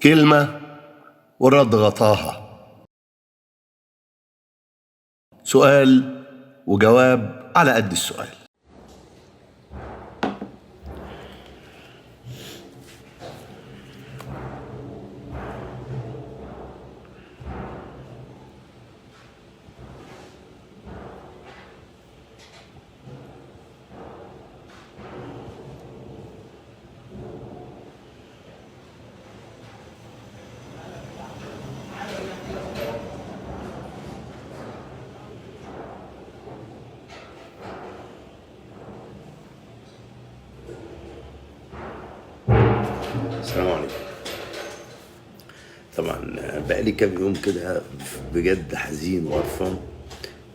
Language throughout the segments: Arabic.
كلمة والرد غطاها، سؤال وجواب على قد السؤال. السلام عليكم. طبعا بقالي كام يوم كده بجد حزين وقرفان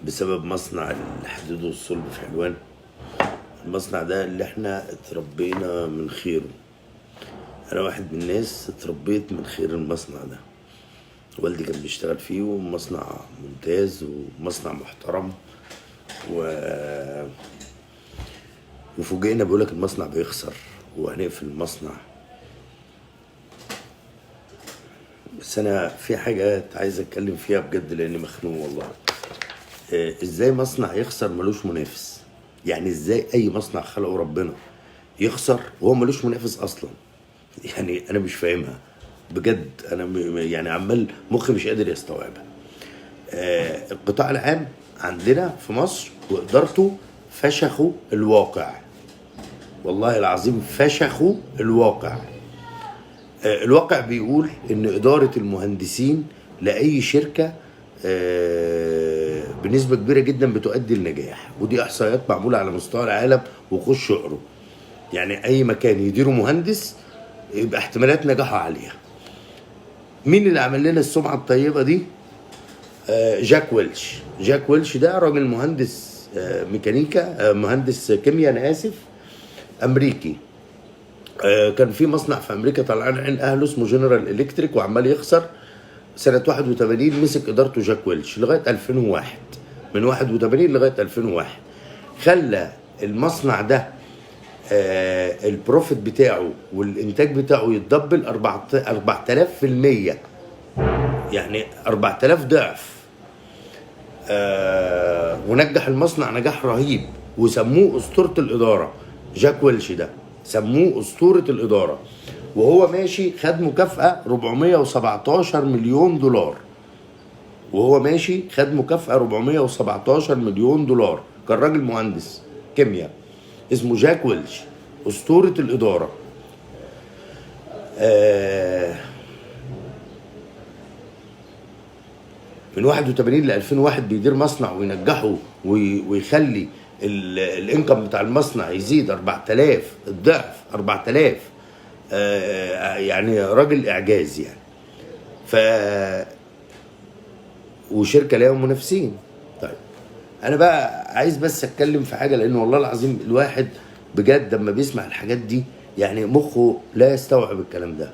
بسبب مصنع الحديد والصلب في حلوان. المصنع ده اللي احنا اتربينا من خيره، انا واحد من الناس اتربيت من خير المصنع ده. والدي كان بيشتغل فيه، ومصنع ممتاز ومصنع محترم، وفوجئنا بيقولك المصنع بيخسر وهنقفل المصنع. بس انا في حاجات عايز اتكلم فيها بجد لاني مخنوق والله. ازاي مصنع يخسر ملوش منافس؟ يعني ازاي اي مصنع خلقه ربنا يخسر وهو ملوش منافس اصلا؟ يعني انا مش فاهمها بجد. انا يعني عمال مخي مش قادر يستوعبها. القطاع العام عندنا في مصر وادارته فشخوا الواقع، والله العظيم فشخوا الواقع. الواقع بيقول ان ادارة المهندسين لاي شركة بنسبة كبيرة جدا بتؤدي النجاح، ودي احصائيات معمولة على مستوى العالم وخش اقروا. يعني اي مكان يديره مهندس يبقى احتمالات نجاحه عالية. مين اللي عمل لنا السمعة الطيبة دي؟ جاك ويلش. جاك ويلش ده راجل مهندس ميكانيكا، مهندس كيمياء انا اسف، امريكي. كان في مصنع في امريكا طلعان عين اهله اسمه جنرال الكتريك وعمال يخسر. سنه 81 مسك ادارته جاك ويلش لغايه 2001، من 81 لغايه 2001 خلى المصنع ده البروفيت بتاعه والانتاج بتاعه يتدبل 4000%، يعني 4000 ضعف. ونجح المصنع نجاح رهيب وسموه اسطوره الاداره. جاك ويلش ده سموه اسطوره الاداره، وهو ماشي خد مكافاه 417 مليون دولار. وهو ماشي خد مكافاه 417 مليون دولار. كان راجل مهندس كيمياء اسمه جاك ويلش، اسطوره الاداره. من 81 ل 2001 بيدير مصنع وينجحه ويخلي الانكم بتاع المصنع يزيد 4000 الضعف، 4000. يعني راجل اعجاز يعني. وشركه ليها منافسين. طيب انا بقى عايز بس اتكلم في حاجه، لان والله العظيم الواحد بجد لما بيسمع الحاجات دي يعني مخه لا يستوعب الكلام ده.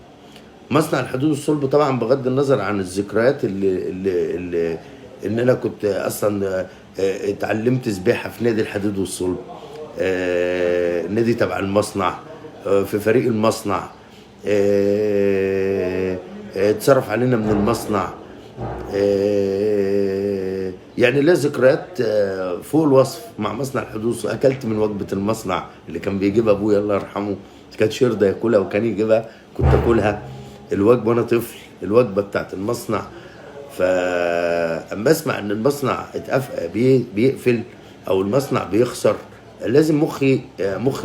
مصنع الحديد والصلب طبعا بغض النظر عن الذكريات اللي ان انا كنت اصلا اتعلمت سباحه في نادي الحديد والصلب، نادي تبع المصنع، في فريق المصنع، اتصرف علينا من المصنع. يعني ليه ذكريات فوق الوصف مع مصنع الحديد والصلب. اكلت من وجبه المصنع اللي كان بيجيبها ابويا الله يرحمه، كانت شرده ياكلها وكان يجيبها كنت اكلها الوجبه وانا طفل، الوجبه بتاعت المصنع. فاما اسمع ان المصنع بيقفل او المصنع بيخسر لازم مخي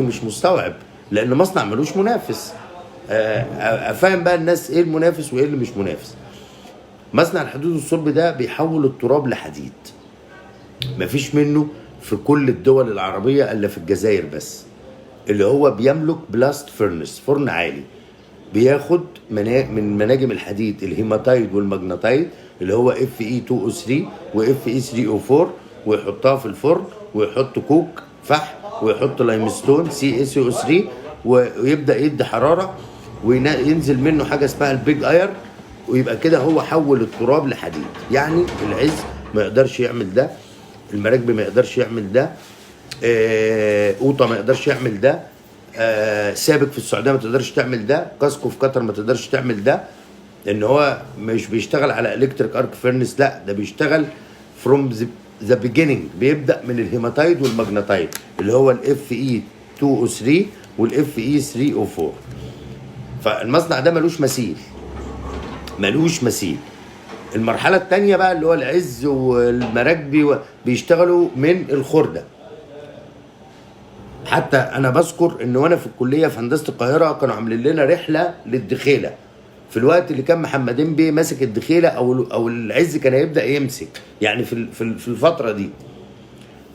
مش مستوعب، لان مصنع ملوش منافس. افهم بقى الناس ايه المنافس وايه اللي مش منافس. مصنع الحديد والصلب ده بيحول التراب لحديد، مفيش منه في كل الدول العربيه الا في الجزائر بس، اللي هو بيملك بلاست فيرنس، فرن عالي بياخد من مناجم الحديد الهيماتايد والماجنتايد اللي هو Fe2O3 و Fe3O4 ويحطها في الفرن، ويحط كوك فحم ويحط لايمستون CaCO3 ويبدا يدي حراره وينزل منه حاجه اسمها البيج اير، ويبقى كده هو حول التراب لحديد. يعني العز ما يقدرش يعمل ده، المراكب ما يقدرش يعمل ده، قوطه ما يقدرش يعمل ده، سابق في السعوديه ما تقدرش تعمل ده، كاسكو في قطر ما تقدرش تعمل ده، ان هو مش بيشتغل على الكتريك ارك فيرنس، لا ده بيشتغل فروم ذا بيجيننج، بيبدا من الهيماتايد والماجنتايد اللي هو الاف اي 2 او 3 والاف اي 3 او 4. فالمصنع ده ملوش مثيل، ملوش مثيل. المرحله الثانيه بقى اللي هو العز والمراكبي بيشتغلوا من الخرده. حتى انا بذكر ان وانا في الكليه في هندسه القاهره كانوا عاملين لنا رحله للدخيله في الوقت اللي كان محمدين بيه ماسك الدخيله او العز كان هيبدا يمسك، يعني في الفتره دي.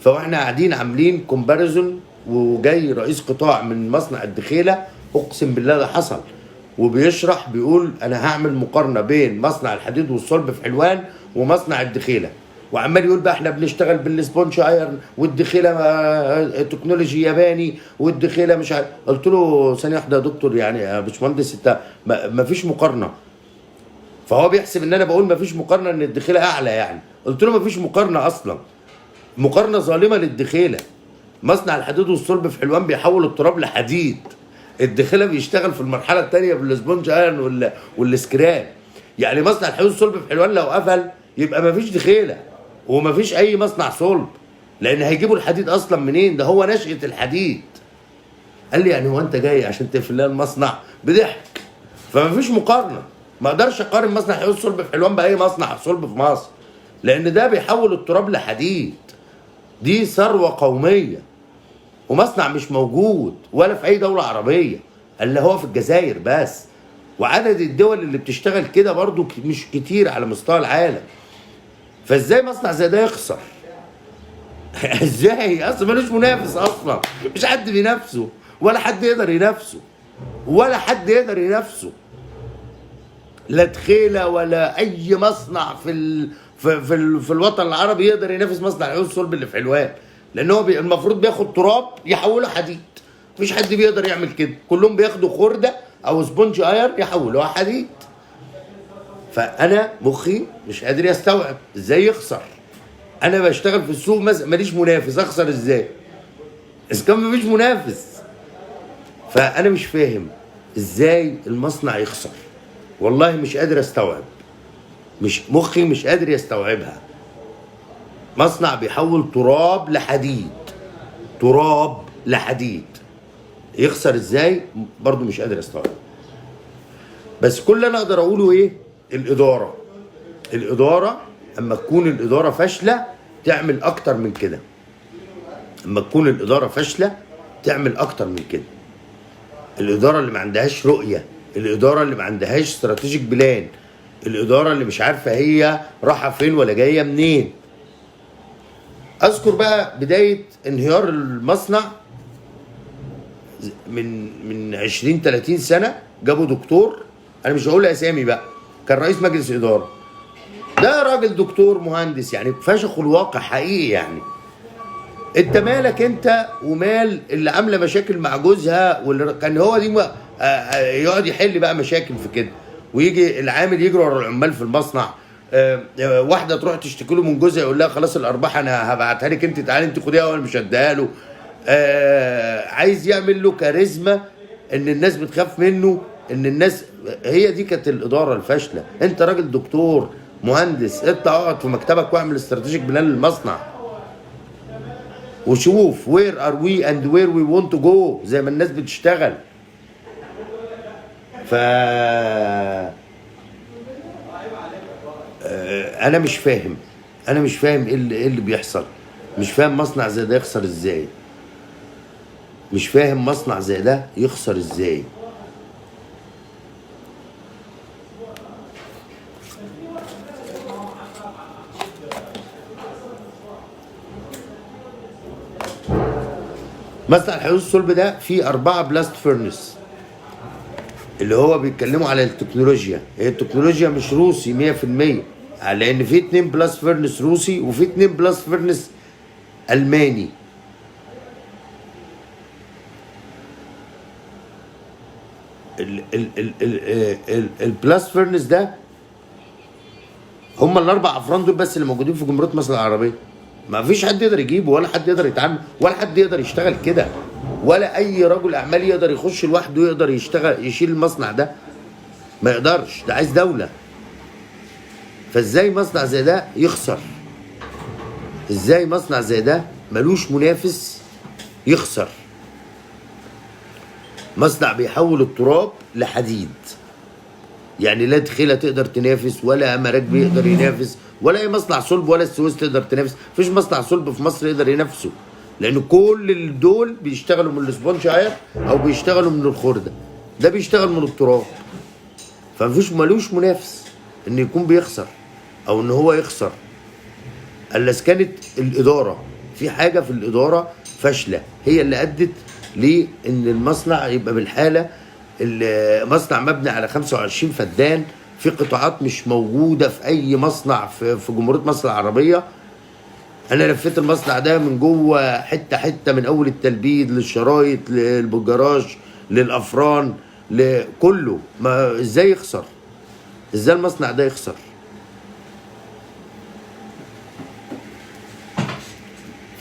فاحنا قاعدين عاملين كومباريزون، وجاي رئيس قطاع من مصنع الدخيله، اقسم بالله ده حصل، وبيشرح بيقول انا هعمل مقارنه بين مصنع الحديد والصلب في حلوان ومصنع الدخيله، وعمال يقول بقى احنا بنشتغل بالسبونج ايرن والدخيله تكنولوجي ياباني والدخيله مش عارف. قلت له ثانيه واحده يا دكتور، يعني يا باشمهندس انت ما فيش مقارنه. فهو بيحسب ان انا بقول ما فيش مقارنه ان الدخيله اعلى يعني. قلت له ما فيش مقارنه اصلا، مقارنه ظالمه للدخيله. مصنع الحديد والصلب في حلوان بيحول التراب لحديد، الدخيله بيشتغل في المرحله الثانيه بالسبونج ايرن والسكراب. يعني مصنع الحديد والصلب في حلوان لو قفل يبقى ما فيش دخيله وما فيش اي مصنع صلب، لان هيجيبوا الحديد اصلا منين؟ ده هو نشأة الحديد. قال لي يعني هو انت جاي عشان تقفل لنا المصنع؟ بضحك. فما فيش مقارنه، ما اقدرش اقارن مصنع الحديد والصلب في حلوان باي مصنع صلب في مصر، لان ده بيحول التراب لحديد. دي ثروه قوميه، ومصنع مش موجود ولا في اي دوله عربيه الا هو في الجزائر بس، وعدد الدول اللي بتشتغل كده برضو مش كتير على مستوى العالم. فازاي مصنع زي ده يخسر؟ ازاي؟ اصلا ملوش منافس، اصلا مش حد بينافسه، ولا حد يقدر ينافسه، ولا حد يقدر ينافسه، لا دخيله ولا اي مصنع في الوطن العربي يقدر ينافس مصنع الحديد والصلب اللي في حلوان، لان هو المفروض بياخد تراب يحوله حديد. مفيش حد بيقدر يعمل كده، كلهم بياخدوا خرده او سبونج اير يحولوها حديد. فانا مخي مش قادر يستوعب ازاي يخسر. انا بشتغل في السوق ماليش منافس، اخسر ازاي اذا كان مفيش منافس؟ فانا مش فاهم ازاي المصنع يخسر، والله مش قادر استوعب، مش مخي مش قادر يستوعبها. مصنع بيحول تراب لحديد، تراب لحديد، يخسر ازاي؟ برضو مش قادر استوعب. بس كل اللي انا اقدر اقوله ايه؟ الاداره اما تكون الاداره فاشله تعمل اكتر من كده. اما تكون الاداره فاشله تعمل اكتر من كده. الاداره اللي ما عندهاش رؤيه، الاداره اللي ما عندهاش استراتيجيك بلان، الاداره اللي مش عارفه هي رايحه فين ولا جايه منين. اذكر بقى بدايه انهيار المصنع من 20 30 سنه. جابوا دكتور، انا مش هقول اسامي بقى، كان رئيس مجلس اداره، ده راجل دكتور مهندس يعني فشخوا الواقع حقيقي. يعني انت مالك انت ومال اللي عامله مشاكل مع جوزها، واللي كان هو دي يقعد يحل بقى مشاكل في كده، ويجي العامل يجري ورا العمال في المصنع. واحده تروح تشتكي له من جوزها يقول لها خلاص الارباح انا هبعتها لك انت، تعالي انت خديها وانا مش هديها له. عايز يعمل له كاريزما ان الناس بتخاف منه، ان الناس. هي دي كانت الاداره الفاشله. انت راجل دكتور مهندس، اطلع اقعد في مكتبك واعمل استراتيجيك بلان للمصنع وشوف وير ار وي اند وير وي وونت تو جو زي ما الناس بتشتغل. ف انا مش فاهم، انا مش فاهم ايه اللي بيحصل. مش فاهم مصنع زي ده يخسر ازاي، مش فاهم مصنع زي ده يخسر ازاي. مصنع الحديد والصلب ده فيه 4 بلاست فيرنس، اللي هو بيتكلموا على التكنولوجيا. هي التكنولوجيا مش روسي 100%، لان في 2 بلاست فيرنس روسي وفي 2 بلاست فيرنس الماني. البلاست فيرنس ده هم ال4 افران دول بس اللي موجودين في جمهوريه مصر العربيه. ما فيش حد يقدر يجيبه، ولا حد يقدر يتعامل، ولا حد يقدر يشتغل كده، ولا اي رجل اعمال يقدر يخش لوحده يقدر يشتغل يشيل المصنع ده. ما يقدرش، ده عايز دولة. فازاي مصنع زي ده يخسر؟ ازاي مصنع زي ده ملوش منافس يخسر؟ مصنع بيحول التراب لحديد، يعني لا دخيلة تقدر تنافس، ولا مراكب يقدر ينافس، ولا اي مصنع صلب، ولا السويس تقدر تنافس. مفيش مصنع صلب في مصر يقدر ينافسه، لان كل دول بيشتغلوا من الاسبونج اير او بيشتغلوا من الخردة، ده بيشتغل من التراب. فمفيش ملوش منافس ان يكون بيخسر او ان هو يخسر، الا اذا كانت الاداره في حاجه في الاداره فاشله هي اللي ادت لان المصنع يبقى بالحاله. المصنع مبني على 25 فدان في قطاعات مش موجوده في اي مصنع في جمهوريه مصر العربيه. انا لفيت المصنع ده من جوه حته حته، من اول التلبيد للشرايط للبجراج للافران لكله. ما ازاي يخسر؟ ازاي المصنع ده يخسر؟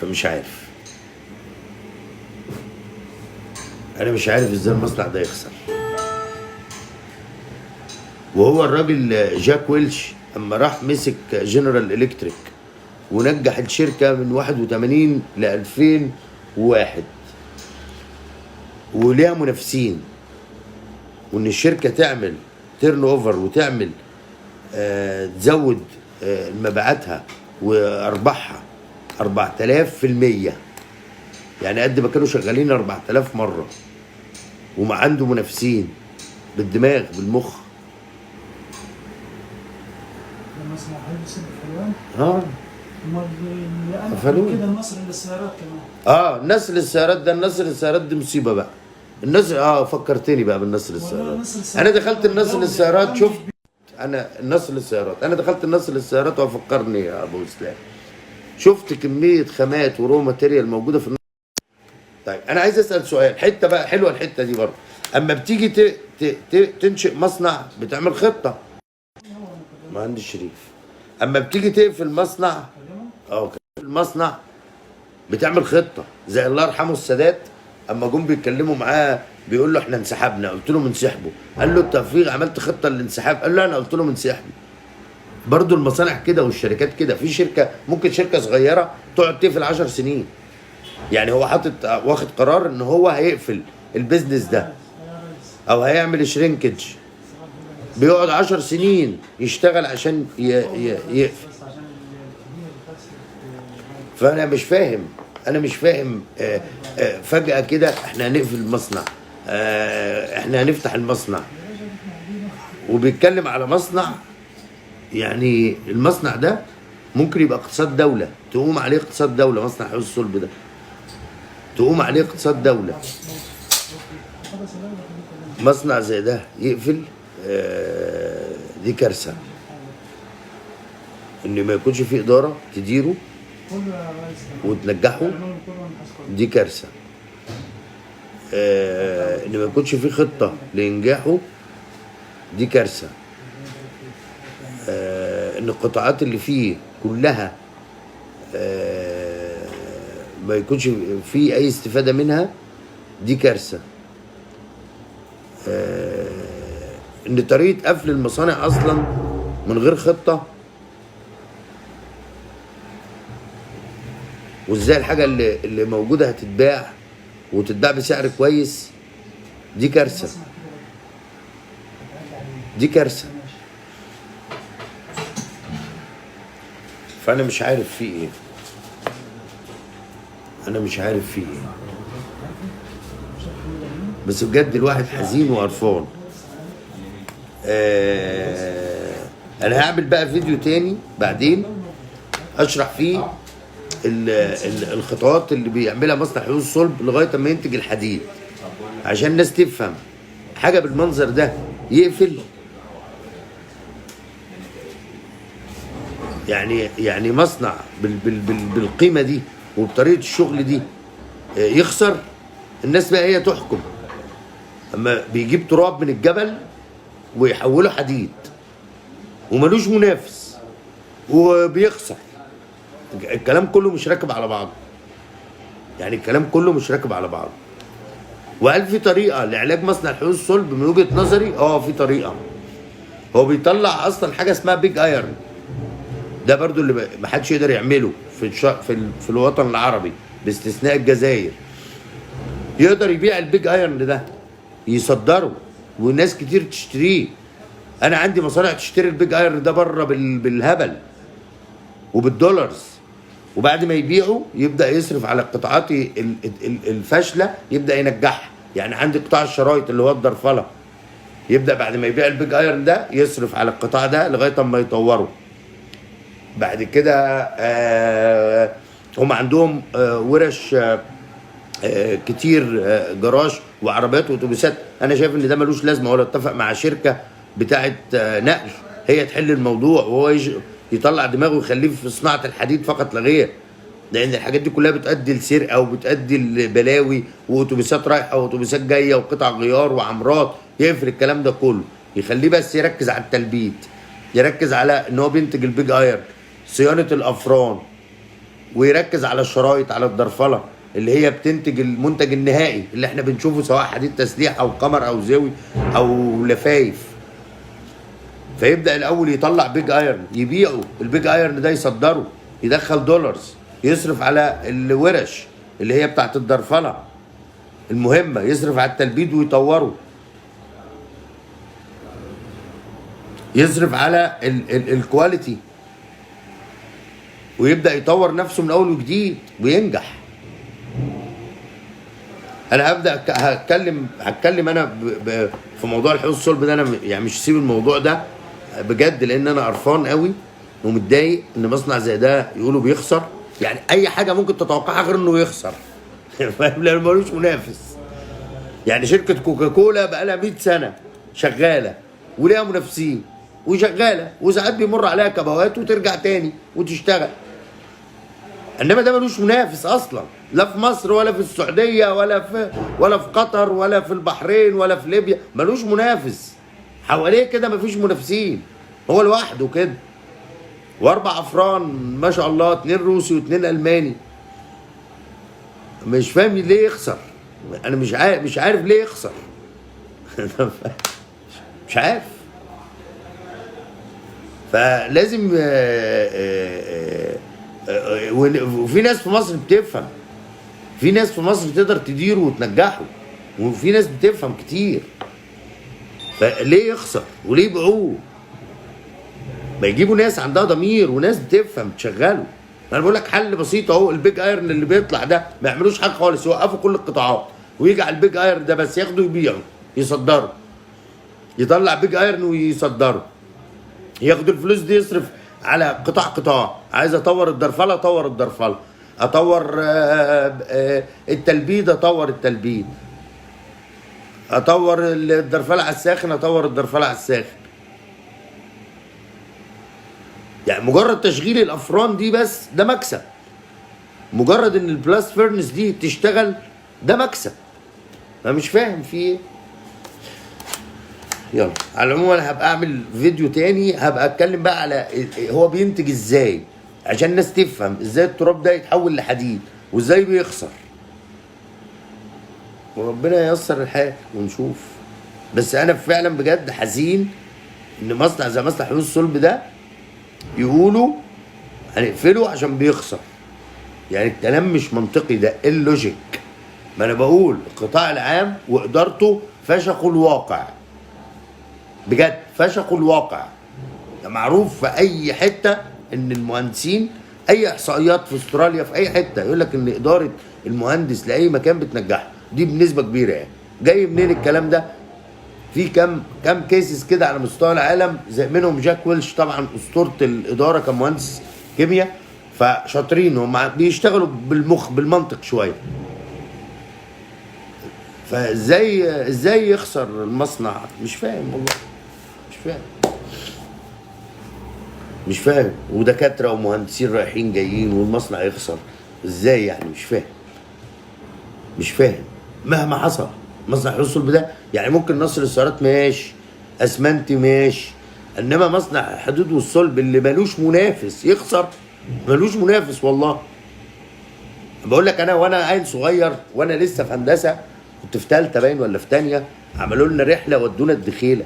فمش عارف، انا مش عارف ازاي المصنع ده يخسر. وهو الراجل جاك ويلش اما راح مسك جنرال الكتريك ونجح الشركه من 81 ل 2001 وليها منافسين، وان الشركه تعمل تيرن اوفر وتعمل تزود مبيعاتها وارباحها 4000%، يعني قد ما كانوا شغالين 4000 مره، وما عنده منافسين بالدماغ بالمخ. المصنع هيلبس الحلوان. امال اللي انا قفلوه كده النصر للسيارات كمان. الناس للسيارات ده، الناس للسيارات دي مصيبه بقى. الناس فكرتني بقى بالناس للسيارات. انا دخلت الناس للسيارات، شفت انا الناس للسيارات، انا دخلت الناس للسيارات وفكرني يا ابو اسلام، شفت كميه خامات ورو ماتيريال موجوده في النص. طيب انا عايز اسال سؤال، حته بقى حلوه الحته دي برضه. اما بتيجي تنشئ مصنع بتعمل خطه. مهندس شريف، اما بتيجي تقفل مصنع المصنع بتعمل خطه. زي الله يرحمه السادات اما جم بيتكلموا معاه بيقول له احنا انسحبنا، قلت له منسحبوا، قال له انت في عملت خطه للانسحاب؟ قال له انا قلت له منسحبوا. برضو المصانع كده والشركات كده. في شركه ممكن شركه صغيره تقعد تقفل 10 سنين، يعني هو حاطط واخد قرار ان هو هيقفل البيزنس ده او هيعمل شرينكج، بيقعد 10 سنين يشتغل عشان يقفل. فانا مش فاهم، فجأة كده احنا هنقفل المصنع، احنا هنفتح المصنع، وبيتكلم على مصنع. يعني المصنع ده ممكن يبقى اقتصاد دولة، تقوم عليه اقتصاد دولة. مصنع حوض الصلب ده تقوم عليه اقتصاد دولة. مصنع زي ده يقفل، دي كارثة. ان ما يكونش فيه إدارة تديره وتنجحه، دي كارثة. ان ما يكونش فيه خطة لإنجاحه، دي كارثة. ان القطاعات اللي فيه كلها ما يكونش فيه اي استفادة منها، دي كارثة. ان طريقة قفل المصانع اصلا من غير خطة، وازاي الحاجة اللي موجودة هتتباع وتتباع بسعر كويس، دي كارثة. دي كارثة. فأنا مش عارف في إيه، أنا مش عارف في إيه، بس بجد الواحد حزين وقرفان. أنا هعمل بقى فيديو تاني بعدين أشرح فيه الخطوات اللي بيعملها مصنع حوض الصلب لغاية ما ينتج الحديد، عشان الناس تفهم حاجة بالمنظر ده يقفل. يعني مصنع بالقيمة دي وبطريقة الشغل دي يخسر. الناس بقى هي تحكم. اما بيجيب تراب من الجبل ويحوله حديد وملوش منافس وبيخسر. الكلام كله مش راكب على بعضه، يعني الكلام كله مش راكب على بعضه. وهل في طريقة لعلاج مصنع الحوض الصلب من وجهة نظري؟ في طريقة. هو بيطلع اصلا حاجه اسمها بيج ايرن، ده برضو اللي محدش يقدر يعمله في الوطن العربي باستثناء الجزائر. يقدر يبيع البيج ايرن ده، يصدره، وناس كتير تشتريه. انا عندي مصانع تشتري البيج ايرن ده بره بالهبل وبالدولارز، وبعد ما يبيعه يبدا يصرف على القطاعات الفاشله، يبدا ينجحها. يعني عندي قطاع الشرايط اللي هو الدرفله، يبدا بعد ما يبيع البيج ايرن ده يصرف على القطاع ده لغايه اما يطوره. بعد كده هم عندهم ورش كتير، جراج وعربيات واتوبيسات. انا شايف ان ده ملوش لازمه، ولا اتفق مع شركه بتاعه نقل هي تحل الموضوع، وهو يطلع دماغه ويخليه في صناعه الحديد فقط لا غير، لان الحاجات دي كلها بتؤدي لسرقه وبتؤدي لبلاوي، واتوبيسات رايحه واتوبيسات جايه وقطع غيار وعمرات. يقفل الكلام ده كله، يخليه بس يركز على التلبيد، يركز على ان هو بينتج البيج ايرن، صيانه الافران، ويركز على الشرايط، على الدرفله اللي هي بتنتج المنتج النهائي اللي احنا بنشوفه، سواء حديد تسليح او قمر او زاوي او لفايف. فيبدا الاول يطلع بيج ايرن، يبيعه البيج ايرن ده، يصدره، يدخل دولارز، يصرف على الورش اللي هي بتاعت الدرفله المهمه، يصرف على التلبيد ويطوره، يصرف على الكواليتي، ويبدا يطور نفسه من اول وجديد وينجح. انا هتكلم انا في موضوع الحوض الصلب ده. انا يعني مش هسيب الموضوع ده بجد، لان انا قرفان قوي ومتضايق ان مصنع زي ده يقولوا بيخسر. يعني اي حاجه ممكن تتوقعها غير انه يخسر فاهم؟ لانه ملوش منافس. يعني شركه كوكاكولا بقى لها 100 سنه شغاله وليها منافسين وشغاله، وساعات بيمر عليها كبوات وترجع تاني وتشتغل. انما ده ملوش منافس اصلا، لا في مصر ولا في السعوديه ولا في قطر ولا في البحرين ولا في ليبيا. ملوش منافس حواليه كده، مفيش منافسين، هو لوحده كده. واربع افران ما شاء الله، 2 روسي و2 الماني. مش فاهم ليه يخسر. انا مش عارف ليه يخسر مش عارف. فلازم وفي ناس في مصر بتفهم، في ناس في مصر تقدر تديره وتنجحه، وفي ناس بتفهم كتير. فليه يخسر وليه يبيعوه؟ ما يجيبوا ناس عندها ضمير وناس بتفهم تشغله. انا بقول لك حل بسيط اهو، البيج ايرن اللي بيطلع ده ما يعملوش حاجه خالص، يوقفوا كل القطاعات ويجي على البيج ايرن ده بس، ياخده يبيعه، يصدره، يطلع بيج ايرن ويصدره، ياخد الفلوس دي يصرف على قطاع. عايز اطور الدرفله، اطور الدرفله، اطور التلبيد، اطور التلبيد، اطور الدرفله على الساخن، اطور الدرفله على الساخن. يعني مجرد تشغيل الافران دي بس ده مكسب، مجرد ان البلاست فيرنس دي تشتغل ده مكسب. انا مش فاهم في ايه. يلا، على العموم انا هبقى اعمل فيديو تاني، هبقى اتكلم بقى على هو بينتج ازاي، عشان الناس تفهم ازاي التراب ده يتحول لحديد وازاي بيخسر. وربنا ييسر الحال ونشوف. بس انا فعلا بجد حزين ان مصنع زي مصنع حلول الصلب ده يقولوا هنقفله عشان بيخسر. يعني الكلام مش منطقي، ده ايه اللوجيك؟ ما انا بقول القطاع العام وادارته فشخوا الواقع بجد، فشخوا الواقع. ده معروف في اي حته ان المهندسين، اي احصائيات في استراليا في اي حته يقول لك ان اداره المهندس لاي مكان بتنجحه، دي بنسبه كبيره. يعني جاي منين الكلام ده؟ في كم كيسز كده على مستوى العالم، زي منهم جاك ويلش طبعا اسطوره الاداره كمهندس كيمياء، فشاطرين هم بيشتغلوا بالمخ بالمنطق شويه. فازاي يخسر المصنع؟ مش فاهم والله، مش فاهم. ودكاتره ومهندسين رايحين جايين والمصنع يخسر ازاي؟ يعني مش فاهم. مهما حصل مصنع حلول الصلب ده، يعني ممكن نصر السيارات ماشي، اسمنتي ماشي، انما مصنع الحديد والصلب اللي ملوش منافس يخسر؟ ملوش منافس والله. بقول لك انا وانا عيل صغير وانا لسه في هندسه، كنت في ثالثه باين ولا في ثانيه، عملوا لنا رحله ودونا الدخيله.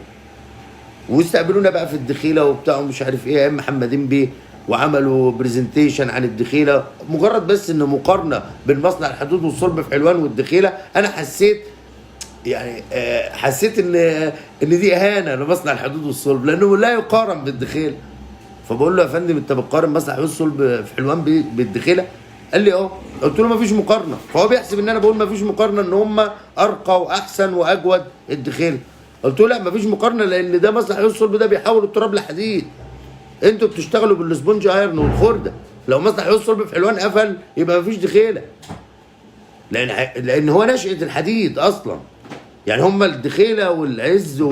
واستقبلونا بقى في الدخيله وبتاع ومش عارف ايه ايام محمدين بيه، وعملوا برزنتيشن عن الدخيله. مجرد بس ان مقارنه بين مصنع الحديد والصلب في حلوان والدخيله، انا حسيت يعني حسيت ان دي اهانه لمصنع الحديد والصلب، لانه لا يقارن بالدخيله. فبقول له يا فندم انت بتقارن مصنع الحديد والصلب في حلوان بالدخيله؟ قال لي اه. قلت له ما فيش مقارنه. فهو بيحسب ان انا بقول ما فيش مقارنه، ان هم ارقى واحسن واجود الدخيله. قلت له لا ما فيش مقارنه، لان ده مصنع الحديد والصلب ده بيحول التراب لحديد، انتوا بتشتغلوا بالسبونج ايرن والخرده. لو مصنع الحديد والصلب في حلوان قفل يبقى ما فيش دخيله، لان هو نشأة الحديد اصلا. يعني هم الدخيله والعز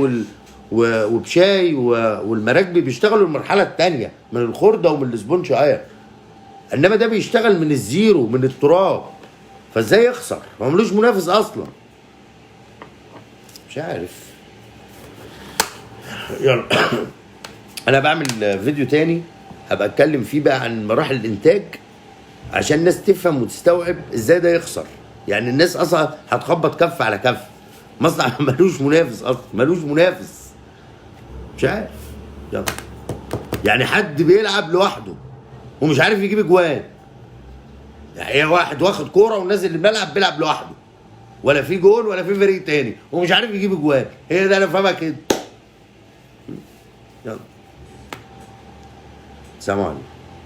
وبشاي والمراكبي بيشتغلوا المرحله الثانيه من الخرده ومن السبونج ايرن، انما ده بيشتغل من الزيرو من التراب. فازاي يخسر؟ هو ملوش منافس اصلا. مش عارف. يلا انا بعمل فيديو تاني هبقى اتكلم فيه بقى عن مراحل الانتاج، عشان الناس تفهم وتستوعب ازاي ده يخسر. يعني الناس اصلا هتخبط كف على كف. مصنع ملوش منافس اصلا، ملوش منافس. مش عارف. يلا. يعني حد بيلعب لوحده ومش عارف يجيب اجوان. يعني واحد واخد كوره ونازل الملعب بيلعب لوحده، ولا في جول ولا في فريق تاني، ومش عارف يجيب اجوان. هي ده انا فاهمها كده. يلا. سلام عليكم.